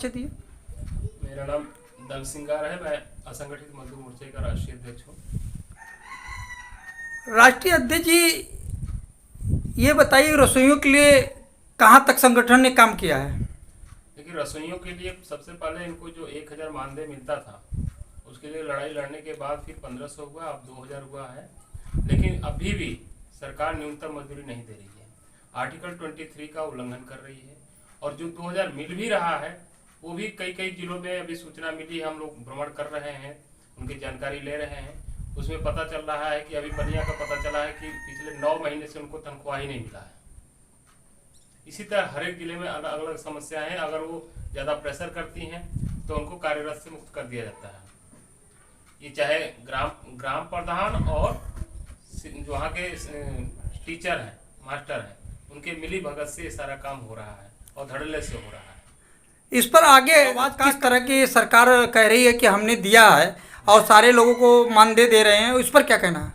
परिचय दिए। मेरा नाम दल सिंगार है। मैं असंगठित मजदूर मोर्चे का राष्ट्रीय अध्यक्ष हूँ। राष्ट्रीय अध्यक्ष जी, ये बताइए रसोइयों के लिए कहाँ तक संगठन ने काम किया है। देखिए, रसोइयों के लिए सबसे पहले इनको जो 1000 मानदेय मिलता था, उसके लिए लड़ाई लड़ने के बाद फिर 1500 हुआ, अब 2000 हुआ है। लेकिन अभी भी सरकार न्यूनतम मजदूरी नहीं दे रही है, आर्टिकल 23 का उल्लंघन कर रही है। और जो 2000 मिल भी रहा है, वो भी कई कई जिलों में अभी सूचना मिली है, हम लोग भ्रमण कर रहे हैं, उनकी जानकारी ले रहे हैं। उसमें पता चल रहा है कि अभी बनिया का पता चला है कि पिछले 9 महीने से उनको तनख्वाह ही नहीं मिला है। इसी तरह हर एक जिले में अलग अलग समस्याएं हैं। अगर वो ज़्यादा प्रेशर करती हैं तो उनको कार्यरत से मुक्त कर दिया जाता है। ये चाहे ग्राम प्रधान और जो वहाँ के टीचर हैं, मास्टर हैं, उनके मिली भगत से ये सारा काम हो रहा है और धड़ल्ले से हो रहा है। इस पर आगे किस तरह की सरकार कह रही है कि हमने दिया है और सारे लोगों को मानदेय दे रहे हैं, उस पर क्या कहना है।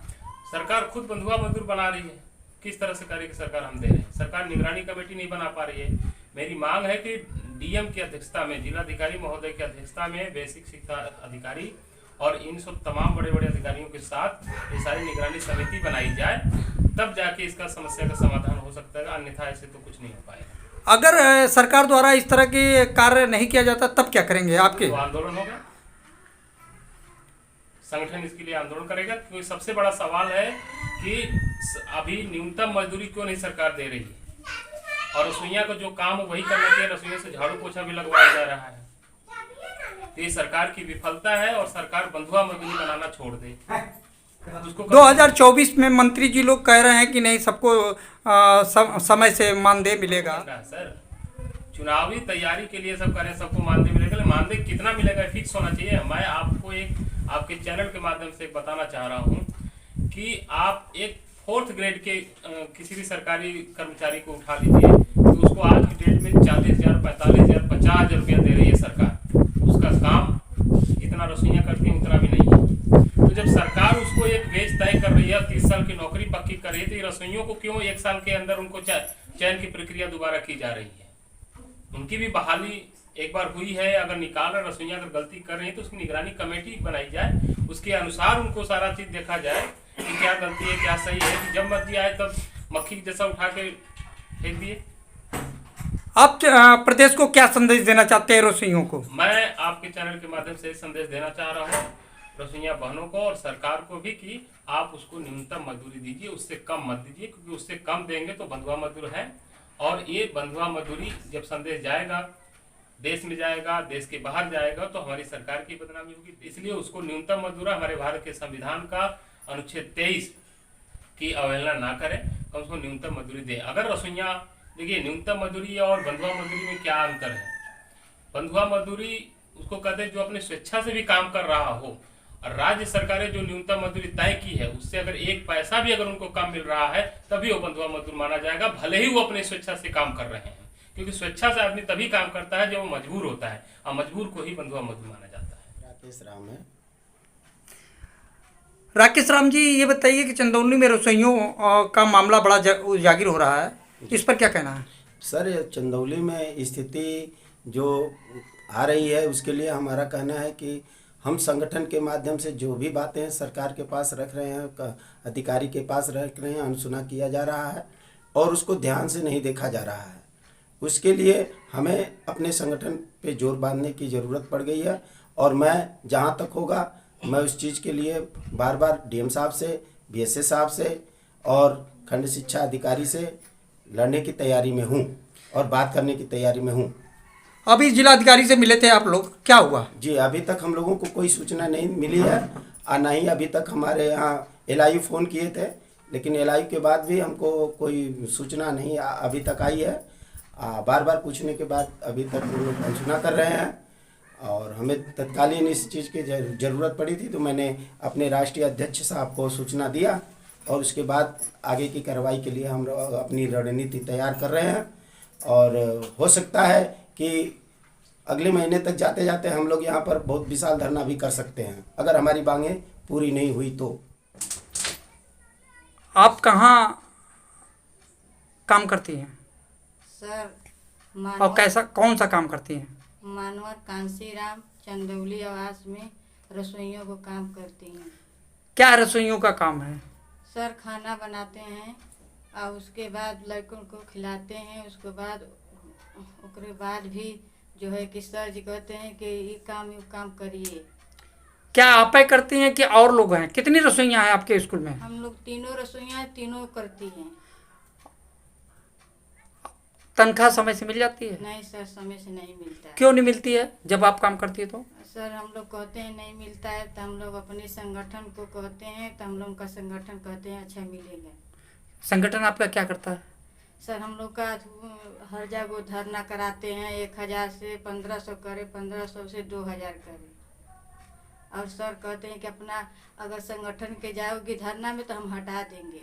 सरकार खुद बंधुआ मजदूर बना रही है। किस तरह से करेगी सरकार, हम दे रहे हैं। सरकार निगरानी कमेटी नहीं बना पा रही है। मेरी मांग है कि डीएम की अध्यक्षता में, जिलाधिकारी महोदय की अध्यक्षता में बेसिक शिक्षा अधिकारी और इन सब तमाम बड़े बड़े अधिकारियों के साथ ये सारी निगरानी समिति बनाई जाए, तब जाके इसका समस्या का समाधान हो सकता है। अन्यथा ऐसे तो कुछ नहीं हो पाएगा। अगर सरकार द्वारा इस तरह के कार्य नहीं किया जाता तब क्या करेंगे आपके। तो आंदोलन होगा, संगठन इसके लिए आंदोलन करेगा। क्योंकि सबसे बड़ा सवाल है कि अभी न्यूनतम मजदूरी क्यों नहीं सरकार दे रही है, और रसोइया का जो काम वही करना चाहिए, रसोइया से झाड़ू पोछा भी लगवाया जा रहा है। तो ये सरकार की विफलता है और सरकार बंधुआ मजदूरी बनाना छोड़ दे। उसको 2024 में मंत्री जी लोग कह रहे हैं कि नहीं, सबको समय से मानदेय मिलेगा। सर, चुनावी तैयारी के लिए सब करें, सबको मानदेय मिलेगा। मानदेय कितना मिलेगा फिक्स होना चाहिए। मैं आपको एक आपके चैनल के माध्यम से बताना चाह रहा हूँ कि आप एक 4th ग्रेड के किसी भी सरकारी कर्मचारी को उठा लीजिए, तो उसको आज की डेट में 40,000, 45,000, 50,000 रुपया दे रही है सरकार। उसका काम जितना रसोइयाँ करती है उतना भी नहीं है। तो जब सरकार उसको एक वेज तय कर रही है, 30 साल की नौकरी पक्की कर रही है, तो रसोइयों को क्यों 1 साल के अंदर उनको चयन की प्रक्रिया दोबारा की जा रही है। उनकी भी बहाली एक बार हुई है। अगर निकाल रहे रसोइयाँ अगर गलती कर रही है तो उसकी निगरानी कमेटी बनाई जाए, उसके अनुसार उनको सारा चीज देखा जाए कि क्या गलती है, क्या सही है। कि जब मर्जी आए तब मक्खी जैसा उठा के फेंक दिए। आप प्रदेश को क्या संदेश देना चाहते हैं रसोइयों को। मैं आपके चैनल के माध्यम से संदेश देना चाह रहा हूँ रसोइया बहनों को और सरकार को भी कि आप उसको न्यूनतम मजदूरी दीजिए, उससे कम मत दीजिए। क्योंकि उससे कम देंगे तो बंधुआ मजदूर है, और ये बंधुआ मजदूरी जब संदेश जाएगा, देश में जाएगा, देश के बाहर जाएगा, तो हमारी सरकार की बदनामी होगी। इसलिए उसको न्यूनतम मजदूरी हमारे भारत के संविधान का अनुच्छेद 23 की अवहेलना ना करें, कम से कम न्यूनतम मजदूरी दें। अगर रसोइया, देखिए, न्यूनतम मजदूरी और बंधुआ मजदूरी में क्या अंतर है। बंधुआ मजदूरी उसको कहते हैं जो अपने स्वेच्छा से भी काम कर रहा हो, और राज्य सरकारें जो न्यूनतम मजदूरी तय की है उससे अगर 1 पैसा भी अगर उनको कम मिल रहा है तभी वो बंधुआ मजदूर माना जाएगा, भले ही वो अपने स्वेच्छा से काम कर रहे हैं। क्योंकि स्वेच्छा से आदमी तभी काम करता है जब वो मजबूर होता है, और मजबूर को ही बंधुआ मजदूर माना जाता है। राकेश राम है। राकेश राम जी, ये बताइए कि चंदौली में रसोइयों का मामला बड़ा उजागर हो रहा है, इस पर क्या कहना है। सर, चंदौली में स्थिति जो आ रही है उसके लिए हमारा कहना है कि हम संगठन के माध्यम से जो भी बातें सरकार के पास रख रहे हैं, अधिकारी के पास रख रहे हैं, अनसुना किया जा रहा है और उसको ध्यान से नहीं देखा जा रहा है। उसके लिए हमें अपने संगठन पे जोर बांधने की ज़रूरत पड़ गई है, और मैं जहाँ तक होगा मैं उस चीज़ के लिए बार बार डीएम साहब से, बीएसए साहब से और खंड शिक्षा अधिकारी से लड़ने की तैयारी में हूँ और बात करने की तैयारी में हूँ। अभी जिलाधिकारी से मिले थे आप लोग, क्या हुआ। जी, अभी तक हम लोगों को कोई सूचना नहीं मिली है, और ना ही अभी तक हमारे यहाँ एलआईयू फ़ोन किए थे, लेकिन एलआईयू के बाद भी हमको कोई सूचना नहीं अभी तक आई है। बार बार पूछने के बाद अभी तक वो लोग अनसुना कर रहे हैं, और हमें तत्कालीन इस चीज़ की ज़रूरत पड़ी थी, तो मैंने अपने राष्ट्रीय अध्यक्ष साहब को सूचना दिया, और उसके बाद आगे की कार्रवाई के लिए हम अपनी रणनीति तैयार कर रहे हैं। और हो सकता है कि अगले महीने तक जाते जाते हम लोग यहाँ पर बहुत विशाल धरना भी कर सकते हैं, अगर हमारी मांगें पूरी नहीं हुई तो। आप कहाँ काम करती हैं सर, और कैसा, कौन सा काम करती हैं। मानवर कांसीराम चंदौली आवास में रसोइयों को काम करती हूँ। क्या रसोइयों का काम है? सर खाना बनाते हैं और उसके बाद लड़कों को खिलाते हैं। उसके बाद भी जो है कि सर जी कहते हैं कि ये काम करिए। क्या आप ही करती हैं कि और लोग हैं? कितनी रसोइयाँ हैं आपके स्कूल में? हम लोग तीनों रसोइयाँ तीनों करती हैं। तनख्वाह समय से मिल जाती है? नहीं सर, समय से नहीं मिलता है। क्यों नहीं मिलती है जब आप काम करती है तो? सर हम लोग कहते हैं नहीं मिलता है, तो हम लोग अपने संगठन को कहते हैं, तो हम लोग का संगठन कहते हैं अच्छा मिलेगा। संगठन आपका क्या करता है? सर हम लोग का हर जगह धरना कराते हैं, 1000 से 1500 करे, 1500 से 2000 करे। और सर कहते हैं कि अपना अगर संगठन के जाओगी धरना में तो हम हटा देंगे।